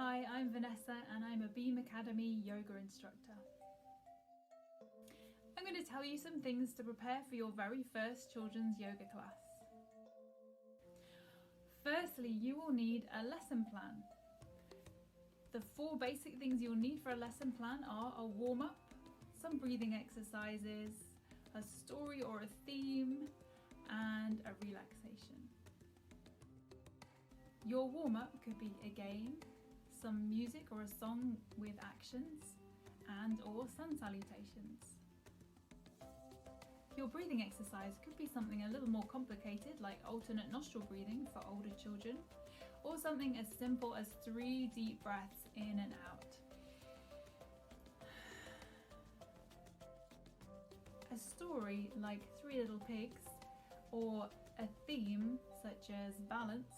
Hi, I'm Vanessa and I'm a Beam Academy yoga instructor. I'm going to tell you some things to prepare for your very first children's yoga class. Firstly, you will need a lesson plan. The 4 basic things you'll need for a lesson plan are a warm-up, some breathing exercises, a story or a theme, and a relaxation. Your warm-up could be a game, some music or a song with actions, and/or sun salutations. Your breathing exercise could be something a little more complicated, like alternate nostril breathing for older children, or something as simple as 3 deep breaths in and out. A story like 3 Little Pigs, or a theme such as balance,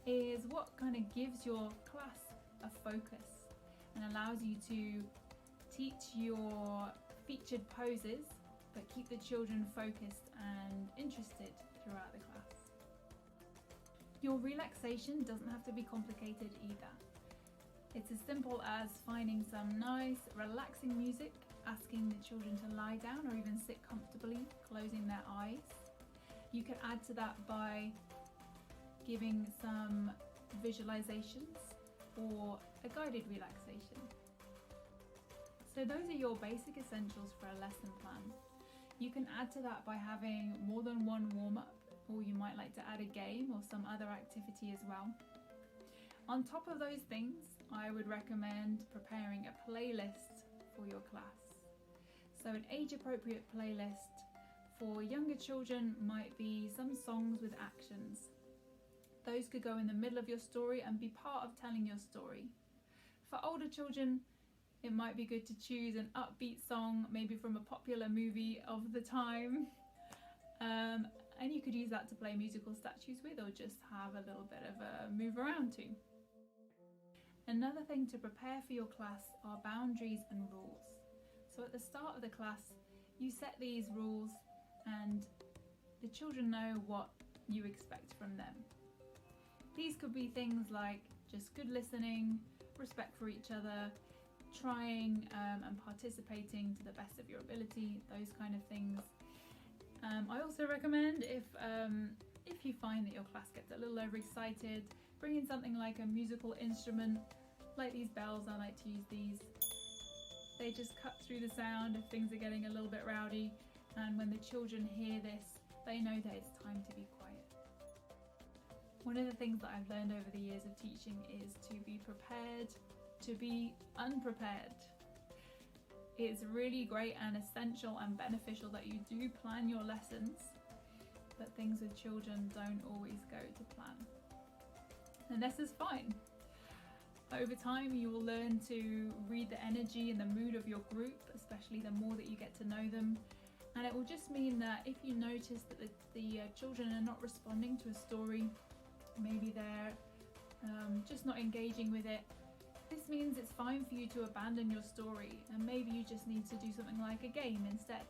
is what kind of gives your class a focus and allows you to teach your featured poses but keep the children focused and interested throughout the class. Your relaxation doesn't have to be complicated either. It's as simple as finding some nice relaxing music, asking the children to lie down or even sit comfortably, closing their eyes. You can add to that by giving some visualizations or a guided relaxation. So those are your basic essentials for a lesson plan. You can add to that by having more than one warm-up, or you might like to add a game or some other activity as well. On top of those things, I would recommend preparing a playlist for your class. So an age-appropriate playlist for younger children might be some songs with actions. Those could go in the middle of your story and be part of telling your story. For older children, it might be good to choose an upbeat song, maybe from a popular movie of the time. And you could use that to play musical statues with, or just have a little bit of a move around to. Another thing to prepare for your class are boundaries and rules. So at the start of the class, you set these rules and the children know what you expect from them. These could be things like just good listening, respect for each other, trying and participating to the best of your ability, those kind of things. I also recommend if you find that your class gets a little overexcited, bring in something like a musical instrument, like these bells. I like to use these. They just cut through the sound if things are getting a little bit rowdy, and when the children hear this, they know that it's time to be quiet. One of the things that I've learned over the years of teaching is to be prepared to be unprepared. It's really great and essential and beneficial that you do plan your lessons, but things with children don't always go to plan. And this is fine. Over time, you will learn to read the energy and the mood of your group, especially the more that you get to know them. And it will just mean that if you notice that the children are not responding to a story, maybe they're just not engaging with it, this means it's fine for you to abandon your story, and maybe you just need to do something like a game instead.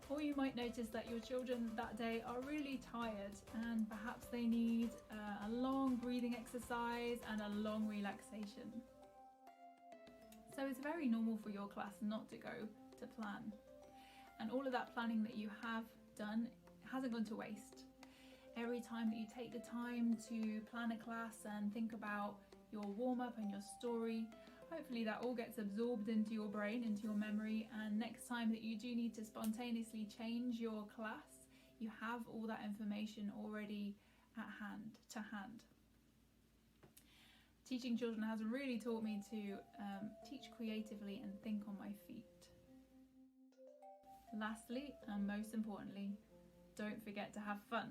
Or you might notice that your children that day are really tired and perhaps they need a long breathing exercise and a long relaxation. So it's very normal for your class not to go to plan. And all of that planning that you have done hasn't gone to waste. Every time that you take the time to plan a class and think about your warm-up and your story, hopefully that all gets absorbed into your brain, into your memory, and next time that you do need to spontaneously change your class, you have all that information already at hand, to hand. Teaching children has really taught me to teach creatively and think on my feet. Lastly, and most importantly, don't forget to have fun.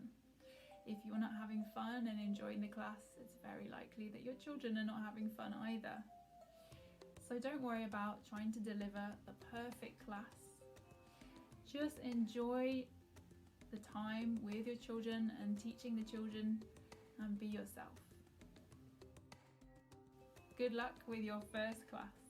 If you're not having fun and enjoying the class, it's very likely that your children are not having fun either. So don't worry about trying to deliver the perfect class. Just enjoy the time with your children and teaching the children, and be yourself. Good luck with your first class.